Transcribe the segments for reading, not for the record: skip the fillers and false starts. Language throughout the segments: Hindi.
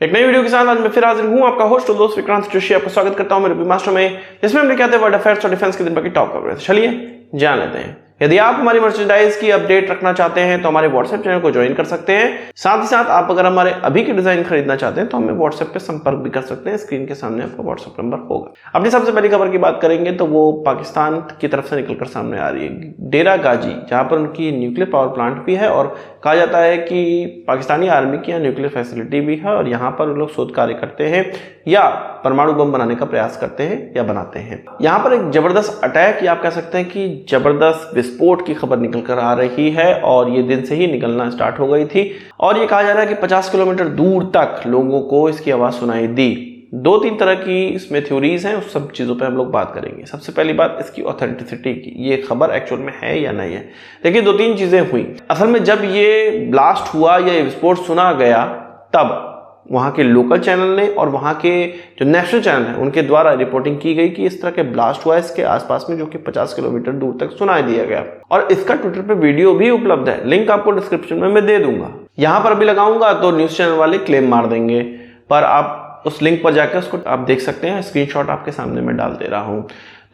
एक नई वीडियो के साथ आज मैं फिर हाजिर हूं, आपका होस्ट और दोस्त विक्रांत जोशी। आपका स्वागत करता हूं मेरे मास्टर में, जिसमें हम लेके आते हैं वर्ल्ड अफेयर्स और डिफेंस के दिन भर की टॉप खबरें। चलिए जान लेते हैं। यदि आप हमारी मर्चेंडाइज की अपडेट रखना चाहते हैं तो हमारे व्हाट्सएप चैनल को ज्वाइन कर सकते हैं। साथ ही साथ आप अगर हमारे अभी के डिजाइन खरीदना चाहते हैं तो हमें व्हाट्सएप पे संपर्क भी कर सकते हैं। स्क्रीन के सामने आपका व्हाट्सएप नंबर होगा। अपनी सबसे पहली खबर की बात करेंगे तो वो पाकिस्तान की तरफ से निकलकर सामने आ रही है। डेरा गाजी, जहां पर उनकी न्यूक्लियर पावर प्लांट भी है और कहा जाता है कि पाकिस्तानी आर्मी की यहाँ न्यूक्लियर फैसिलिटी भी है और यहाँ पर लोग शोध कार्य करते हैं या परमाणु बम बनाने का प्रयास करते हैं या बनाते हैं। यहाँ पर एक जबरदस्त अटैक या आप कह सकते हैं कि जबरदस्त विस्फोट की खबर निकल कर आ रही है और ये दिन से ही निकलना स्टार्ट हो गई थी और ये कहा जा रहा है कि 50 किलोमीटर दूर तक लोगों को इसकी आवाज सुनाई दी। दो तीन तरह की इसमें थ्योरीज हैं, उस सब चीजों पे हम लोग बात करेंगे। सबसे पहली बात इसकी ऑथेंटिसिटी की, ये खबर एक्चुअल में है या नहीं है। देखिए दो तीन चीजें हुई। असल में जब ये ब्लास्ट हुआ या ये विस्फोट सुना गया तब वहां के लोकल चैनल ने और वहां के जो नेशनल चैनल है उनके द्वारा रिपोर्टिंग की गई कि इस तरह के ब्लास्ट हुआ है इसके आसपास में, जो कि 50 किलोमीटर दूर तक सुनाई दिया गया। और इसका ट्विटर पे वीडियो भी उपलब्ध है, लिंक आपको डिस्क्रिप्शन में मैं दे दूंगा। यहां पर अभी लगाऊंगा तो न्यूज चैनल वाले क्लेम मार देंगे, पर आप उस लिंक पर जाकर उसको आप देख सकते हैं। स्क्रीनशॉट आपके सामने मैं डाल दे रहा हूं।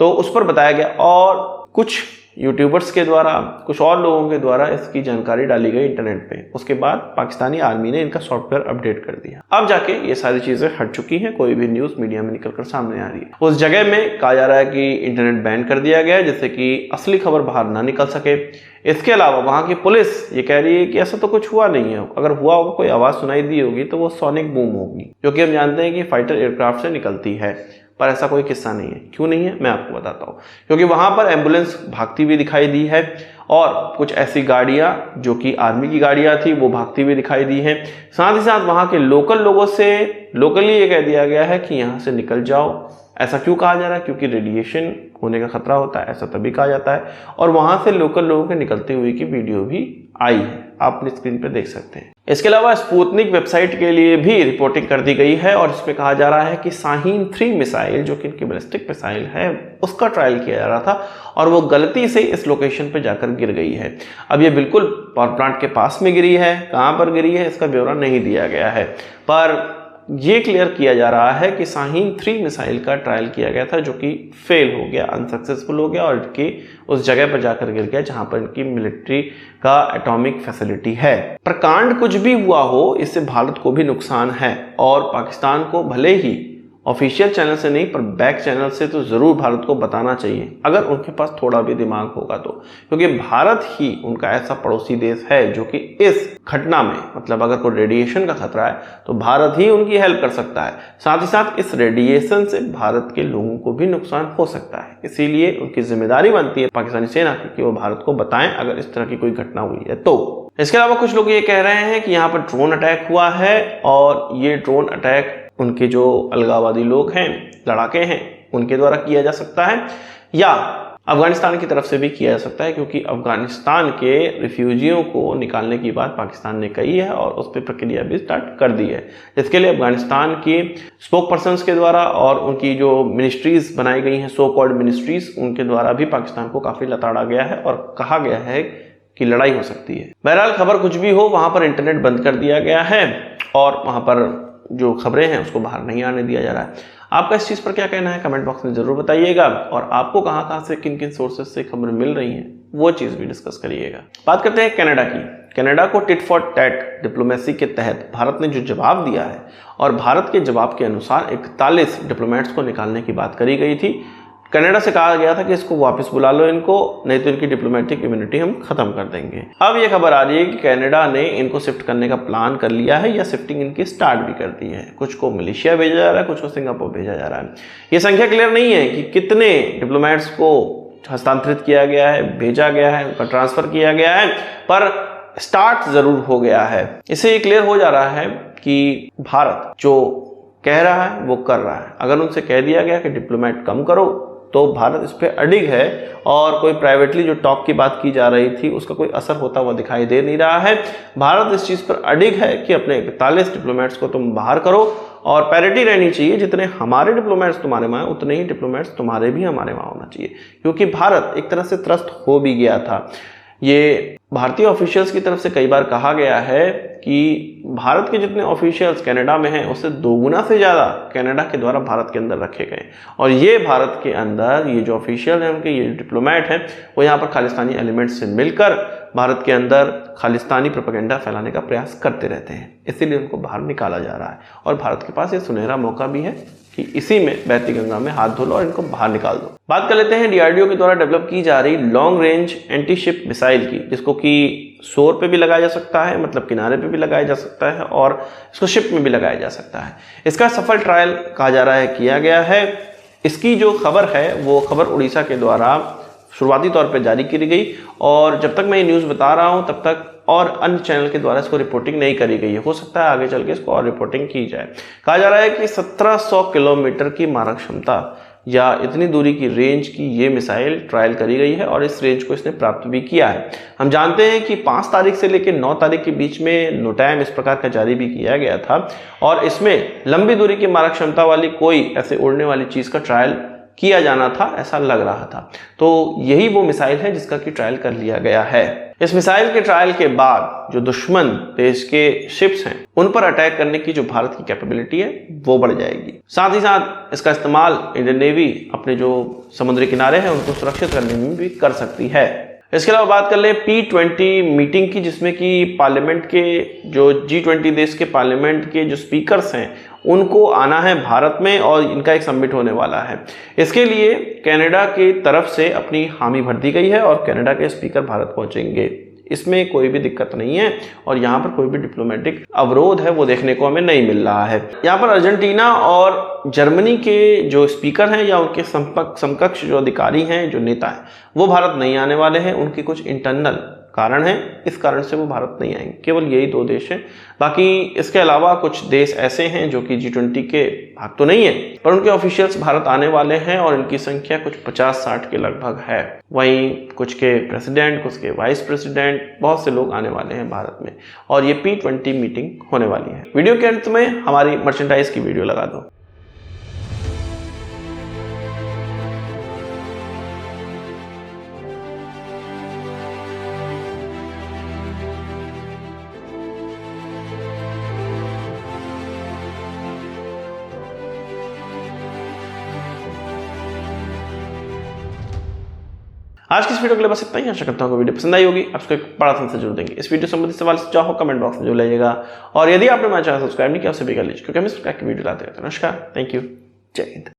तो उस पर बताया गया और कुछ यूट्यूबर्स के द्वारा, कुछ और लोगों के द्वारा इसकी जानकारी डाली गई इंटरनेट पे। उसके बाद पाकिस्तानी आर्मी ने इनका सॉफ्टवेयर अपडेट कर दिया। अब जाके ये सारी चीजें हट चुकी हैं, कोई भी न्यूज मीडिया में निकलकर सामने आ रही है। उस जगह में कहा जा रहा है कि इंटरनेट बैन कर दिया गया है जिससे कि असली खबर बाहर ना निकल सके। इसके अलावा वहां की पुलिस ये कह रही है कि ऐसा तो कुछ हुआ नहीं है, अगर हुआ होगा कोई आवाज सुनाई दी होगी तो वो सोनिक बूम होगी, जो कि हम जानते हैं कि फाइटर एयरक्राफ्ट से निकलती है। पर ऐसा कोई किस्सा नहीं है। क्यों नहीं है मैं आपको बताता हूँ। क्योंकि वहां पर एम्बुलेंस भागती हुई दिखाई दी है और कुछ ऐसी गाड़ियां जो कि आर्मी की गाड़ियां थी वो भागती हुई दिखाई दी हैं। साथ ही साथ वहां के लोकल लोगों से लोकली ये कह दिया गया है कि यहाँ से निकल जाओ। ऐसा क्यों कहा जा रहा है? क्योंकि रेडिएशन होने का खतरा होता है, ऐसा तभी कहा जाता है। और वहां से लोकल लोगों के निकलते हुए की वीडियो भी आई है, आप अपनी स्क्रीन पे देख सकते हैं। इसके अलावा स्पुतनिक वेबसाइट के लिए भी रिपोर्टिंग कर दी गई है और इसमें कहा जा रहा है कि शाहीन 3 मिसाइल, जो कि इनकी बैलिस्टिक मिसाइल है, उसका ट्रायल किया जा रहा था और वो गलती से इस लोकेशन पे जाकर गिर गई है। अब ये बिल्कुल पावर प्लांट के पास में गिरी है, कहां पर गिरी है इसका ब्यौरा नहीं दिया गया है, पर ये क्लियर किया जा रहा है कि शाहीन 3 मिसाइल का ट्रायल किया गया था जो कि फेल हो गया, अनसक्सेसफुल हो गया और इनकी उस जगह पर जाकर गिर गया जहां पर इनकी मिलिट्री का एटॉमिक फैसिलिटी है। पर कांड कुछ भी हुआ हो, इससे भारत को भी नुकसान है और पाकिस्तान को भले ही ऑफिशियल चैनल से नहीं पर बैक चैनल से तो जरूर भारत को बताना चाहिए, अगर उनके पास थोड़ा भी दिमाग होगा तो। क्योंकि भारत ही उनका ऐसा पड़ोसी देश है जो कि इस घटना में, मतलब अगर कोई रेडिएशन का खतरा है तो भारत ही उनकी हेल्प कर सकता है। साथ ही साथ इस रेडिएशन से भारत के लोगों को भी नुकसान हो सकता है, इसीलिए उनकी जिम्मेदारी बनती है पाकिस्तानी सेना की कि वो भारत को बताएं अगर इस तरह की कोई घटना हुई है तो। इसके अलावा कुछ लोग ये कह रहे हैं कि यहाँ पर ड्रोन अटैक हुआ है और ये ड्रोन अटैक उनके जो अलगाववादी लोग हैं, लड़ाके हैं, उनके द्वारा किया जा सकता है या अफगानिस्तान की तरफ से भी किया जा सकता है, क्योंकि अफगानिस्तान के रिफ्यूजियों को निकालने की बात पाकिस्तान ने कही है और उस पर प्रक्रिया भी स्टार्ट कर दी है। इसके लिए अफगानिस्तान के स्पोक पर्सन्स के द्वारा और उनकी जो मिनिस्ट्रीज बनाई गई हैं, सो कॉल्ड मिनिस्ट्रीज, उनके द्वारा भी पाकिस्तान को काफी लताड़ा गया है और कहा गया है कि लड़ाई हो सकती है। बहरहाल खबर कुछ भी हो, वहां पर इंटरनेट बंद कर दिया गया है और वहां पर जो खबरें हैं उसको बाहर नहीं आने दिया जा रहा है। आपका इस चीज पर क्या कहना है कमेंट बॉक्स में जरूर बताइएगा और आपको कहां से किन किन सोर्सेज से खबर मिल रही है वो चीज भी डिस्कस करिएगा। बात करते हैं कनाडा की। कनाडा को टिट फॉर टैट डिप्लोमेसी के तहत भारत ने जो जवाब दिया है और भारत के जवाब के अनुसार 41 डिप्लोमेट्स को निकालने की बात करी गई थी। कनाडा से कहा गया था कि इसको वापस बुला लो इनको, नहीं तो इनकी डिप्लोमेटिक इम्यूनिटी हम खत्म कर देंगे। अब ये खबर आ रही है कि कनाडा ने इनको शिफ्ट करने का प्लान कर लिया है या शिफ्टिंग इनकी स्टार्ट भी कर दी है। कुछ को मलेशिया भेजा जा रहा है, कुछ को सिंगापुर भेजा जा रहा है। ये संख्या क्लियर नहीं है कि कितने डिप्लोमेट्स को हस्तांतरित किया गया है, भेजा गया है, उनका ट्रांसफर किया गया है, पर स्टार्ट जरूर हो गया है। इससे ये क्लियर हो जा रहा है कि भारत जो कह रहा है वो कर रहा है। अगर उनसे कह दिया गया कि डिप्लोमेट कम करो तो भारत इस पर अडिग है और कोई प्राइवेटली जो टॉक की बात की जा रही थी उसका कोई असर होता हुआ दिखाई दे नहीं रहा है। भारत इस चीज पर अडिग है कि अपने 41 डिप्लोमेट्स को तुम बाहर करो और पैरिटी रहनी चाहिए, जितने हमारे डिप्लोमेट्स तुम्हारे वहां उतने ही डिप्लोमेट्स तुम्हारे भी हमारे वहां होना चाहिए, क्योंकि भारत एक तरह से त्रस्त हो भी गया था। ये भारतीय ऑफिशियल्स की तरफ से कई बार कहा गया है कि भारत के जितने ऑफिशियल्स कनाडा में हैं उससे 2 गुना से ज़्यादा कनाडा के द्वारा भारत के अंदर रखे गए, और ये भारत के अंदर ये जो ऑफिशियल हैं उनके ये डिप्लोमेट हैं वो यहाँ पर खालिस्तानी एलिमेंट्स से मिलकर भारत के अंदर खालिस्तानी प्रोपेगेंडा फैलाने का प्रयास करते रहते हैं, इसीलिए उनको बाहर निकाला जा रहा है। और भारत के पास ये सुनहरा मौका भी है कि इसी में बहती गंगा में हाथ धो लो और इनको बाहर निकाल दो। बात कर लेते हैं डीआरडीओ के द्वारा डेवलप की जा रही long range anti ship missile की, जिसको कि शोर पे भी लगाया जा सकता है, मतलब किनारे पे भी लगाया जा सकता है, और इसको शिप में भी लगाया जा सकता है। इसका सफल ट्रायल कहा जा रहा है किया गया है। इसकी जो खबर है वो खबर उड़ीसा के द्वारा शुरुआती तौर पर जारी की गई, और जब तक मैं ये न्यूज़ बता रहा हूँ तब तक और अन्य चैनल के द्वारा इसको रिपोर्टिंग नहीं करी गई है। हो सकता है आगे चल के इसको और रिपोर्टिंग की जाए। कहा जा रहा है कि 1700 किलोमीटर की मारक क्षमता या इतनी दूरी की रेंज की ये मिसाइल ट्रायल करी गई है, और इस रेंज को इसने प्राप्त भी किया है। हम जानते हैं कि 5 तारीख से लेकर 9 तारीख के बीच में नोटैम इस प्रकार का जारी भी किया गया था, और इसमें लंबी दूरी की मारक क्षमता वाली कोई ऐसे उड़ने वाली चीज़ का ट्रायल किया जाना था, ऐसा लग रहा था। तो यही वो मिसाइल है जिसका कि ट्रायल कर लिया गया है। इस मिसाइल के ट्रायल के बाद जो दुश्मन देश के शिप्स हैं उन पर अटैक करने की जो भारत की कैपेबिलिटी है वो बढ़ जाएगी। साथ ही साथ इसका इस्तेमाल इंडियन नेवी अपने जो समुद्री किनारे हैं उनको सुरक्षित करने में भी कर सकती है। इसके अलावा बात कर ले P20 मीटिंग की, जिसमें कि पार्लियामेंट के जो G20 देश के पार्लियामेंट के जो स्पीकर्स हैं उनको आना है भारत में, और इनका एक समिट होने वाला है। इसके लिए कनाडा की तरफ से अपनी हामी भर दी गई है और कनाडा के स्पीकर भारत पहुंचेंगे। इसमें कोई भी दिक्कत नहीं है, और यहाँ पर कोई भी डिप्लोमेटिक अवरोध है वो देखने को हमें नहीं मिल रहा है। यहाँ पर अर्जेंटीना और जर्मनी के जो स्पीकर हैं या उनके समकक्ष जो अधिकारी हैं, जो नेता हैं, वो भारत नहीं आने वाले हैं। उनकी कुछ इंटरनल कारण है, इस कारण से वो भारत नहीं आएंगे। केवल यही 2 देश हैं। बाकी इसके अलावा कुछ देश ऐसे हैं जो कि G20 के भाग तो नहीं है, पर उनके ऑफिशियल्स भारत आने वाले हैं, और इनकी संख्या कुछ 50-60 के लगभग है। वहीं कुछ के प्रेसिडेंट, कुछ के वाइस प्रेसिडेंट, बहुत से लोग आने वाले हैं भारत में, और ये P20 मीटिंग होने वाली है। वीडियो के अंत में हमारी मर्चेंडाइज की वीडियो लगा दो। आज की इस वीडियो के लिए बस इतना ही। आशा करता हूँ वीडियो पसंद आई होगी। आपको एक बड़ा से जरूर देंगे। इस वीडियो संबंधित सवाल से चाहो कमेंट बॉक्स में जरूर लाइएगा, और यदि आपने हमारा चैनल सब्सक्राइब नहीं किया उससे भी कर लीजिए, क्योंकि हम इस प्रकार की वीडियो लाते रहते हैं। नमस्कार, थैंक यू, जय हिंद।